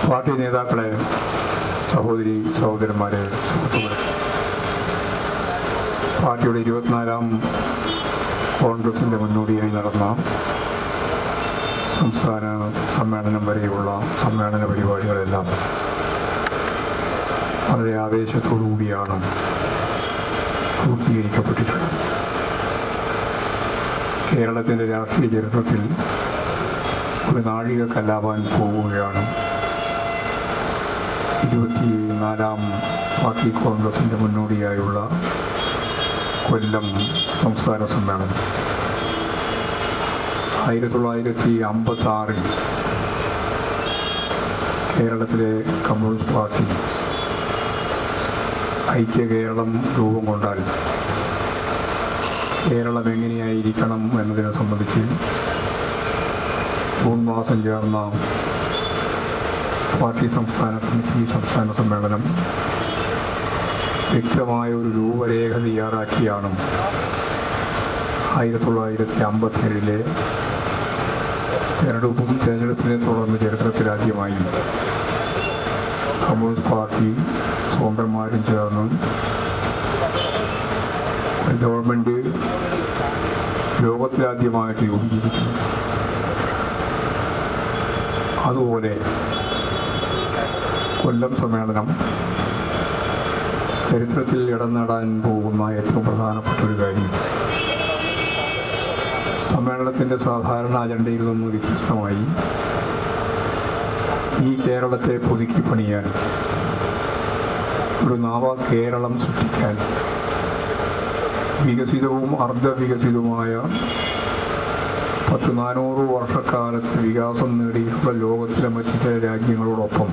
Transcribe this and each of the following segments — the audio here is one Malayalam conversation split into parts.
പാർട്ടി നേതാക്കളെ, സഹോദരി സഹോദരന്മാരെ, സുഹൃത്തുക്കളെ, പാർട്ടിയുടെ 24ാം കോൺഗ്രസിൻ്റെ മുന്നോടിയായി നടന്ന സംസ്ഥാന സമ്മേളനം വരെയുള്ള സമ്മേളന പരിപാടികളെല്ലാം വളരെ ആവേശത്തോടു കൂടിയാണ് പൂർത്തീകരിക്കപ്പെട്ടിട്ടുള്ളത്. കേരളത്തിൻ്റെ രാഷ്ട്രീയ ചരിത്രത്തിൽ ഒരു നാഴികക്കല്ലാവാൻ പോവുകയാണ് 24ാം പാർട്ടി കോൺഗ്രസിൻ്റെ മുന്നോടിയായുള്ള കൊല്ലം സംസ്ഥാന സമ്മേളനം. 1956 കേരളത്തിലെ കമ്മ്യൂണിസ്റ്റ് പാർട്ടി ഐക്യ കേരളം രൂപം കൊണ്ടാൽ കേരളം എങ്ങനെയായിരിക്കണം എന്നതിനെ സംബന്ധിച്ച് ജൂൺ മാസം ചേർന്ന പാർട്ടി സംസ്ഥാന കമ്മിറ്റി സംസ്ഥാന സമ്മേളനം വ്യക്തമായ ഒരു രൂപരേഖ തയ്യാറാക്കിയാണ് 1957 തെരഞ്ഞെടുപ്പിനെ തുടർന്ന് ചരിത്രത്തിലാദ്യമായി കമ്മ്യൂണിസ്റ്റ് പാർട്ടി സ്വതന്ത്രന്മാരും ചേർന്ന് ഗവൺമെൻറ് ലോകത്തിലാദ്യമായിട്ട് രൂപീകരിക്കുന്നു. അതുപോലെ കൊല്ലം സമ്മേളനം ചരിത്രത്തിൽ ഇടം നേടാൻ പോകുന്ന ഏറ്റവും പ്രധാനപ്പെട്ട ഒരു കാര്യം, സമ്മേളനത്തിൻ്റെ സാധാരണ അജണ്ടയിൽ നിന്നും വ്യത്യസ്തമായി ഈ കേരളത്തെ പുതുക്കി പണിയാൻ, ഒരു നവ കേരളം സൃഷ്ടിക്കാൻ, വികസിതവും അർദ്ധവികസിതവുമായ 400 വർഷക്കാലത്ത് വികാസം നേടിയിട്ടുള്ള ലോകത്തിലെ മറ്റു ചില രാജ്യങ്ങളോടൊപ്പം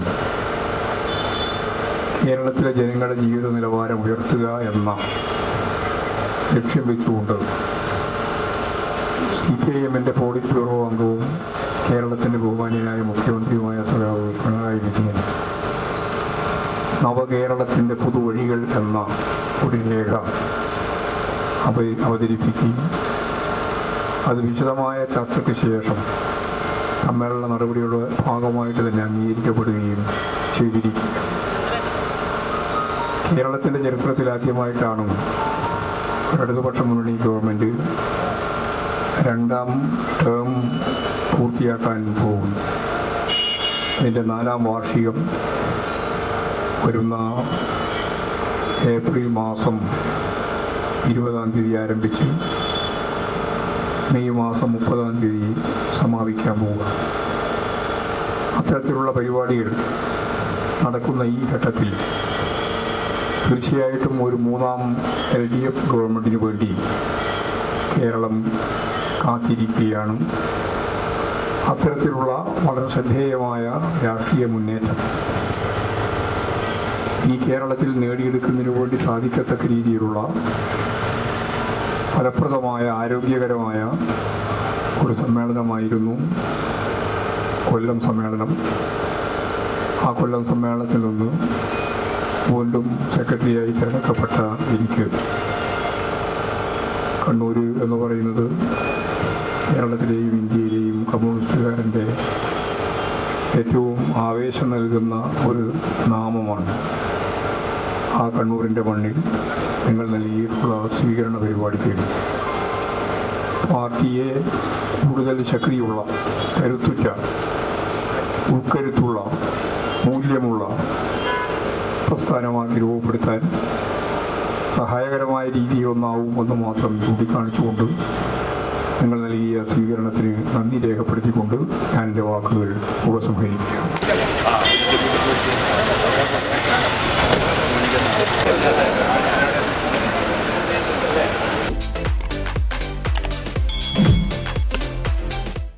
കേരളത്തിലെ ജനങ്ങളുടെ ജീവിത നിലവാരം ഉയർത്തുക എന്ന ലക്ഷ്യം വെച്ചുകൊണ്ട് CPIM-ന്റെ പോളിറ്റ് ബ്യൂറോ അംഗവും കേരളത്തിൻ്റെ ബഹുമാന്യനായ മുഖ്യമന്ത്രിയുമായ സഖാവ് പിണറായി വിജയൻ നവകേരളത്തിൻ്റെ പുതുവഴികൾ എന്ന ഒരു രേഖ അവതരിപ്പിക്കുകയും അത് വിശദമായ ചർച്ചയ്ക്ക് ശേഷം സമ്മേളന നടപടിയുടെ ഭാഗമായിട്ട് തന്നെ അംഗീകരിക്കപ്പെടുകയും ചെയ്തിരിക്കുക. കേരളത്തിൻ്റെ ചരിത്രത്തിലാദ്യമായിട്ടാണ് ഇടതുപക്ഷ മുന്നണി ഗവൺമെൻറ് 2ാം ടേം പൂർത്തിയാക്കാൻ പോകുന്നു. അതിൻ്റെ 4ാം വാർഷികം വരുന്ന ഏപ്രിൽ മാസം 20-ാം തീയതി ആരംഭിച്ച് മെയ് മാസം 30-ാം തീയതി സമാപിക്കാൻ പോവുക. അത്തരത്തിലുള്ള പരിപാടികൾ നടക്കുന്ന ഈ ഘട്ടത്തിൽ തീർച്ചയായിട്ടും ഒരു 3ാം LDF ഗവൺമെൻറ്റിന് വേണ്ടി കേരളം കാത്തിരിക്കുകയാണ്. അത്തരത്തിലുള്ള വളരെ ശ്രദ്ധേയമായ രാഷ്ട്രീയ മുന്നേറ്റം ഈ കേരളത്തിൽ നേടിയെടുക്കുന്നതിന് വേണ്ടി സാധിക്കത്തക്ക രീതിയിലുള്ള ഫലപ്രദമായ ആരോഗ്യകരമായ ഒരു സമ്മേളനമായിരുന്നു കൊല്ലം സമ്മേളനം. ആ കൊല്ലം സമ്മേളനത്തിൽ നിന്ന് വീണ്ടും സെക്രട്ടറിയായി തിരഞ്ഞെടുക്കപ്പെട്ട എനിക്ക് കണ്ണൂർ എന്ന് പറയുന്നത് കേരളത്തിലെയും ഇന്ത്യയിലെയും കമ്മ്യൂണിസ്റ്റുകാരൻ്റെ ഏറ്റവും ആവേശം നൽകുന്ന ഒരു നാമമാണ്. ആ കണ്ണൂരിൻ്റെ മണ്ണിൽ നിങ്ങൾ നൽകിയിട്ടുള്ള സ്വീകരണ പരിപാടിക്ക് പാർട്ടിയെ കൂടുതൽ ശക്തിയുള്ള, കരുത്തുറ്റ, ഉൾക്കരുത്തുള്ള, മൂല്യമുള്ള പ്രസ്ഥാനമാക്കി രൂപപ്പെടുത്താൻ സഹായകരമായ രീതിയിലൊന്നാവുമെന്ന് മാത്രം ചൂണ്ടിക്കാണിച്ചുകൊണ്ട് നിങ്ങൾ നൽകിയ സ്വീകരണത്തിന് നന്ദി രേഖപ്പെടുത്തിക്കൊണ്ട് ഞാൻ എൻ്റെ വാക്കുകൾ ഉപസംഹരിക്കുകയാണ്.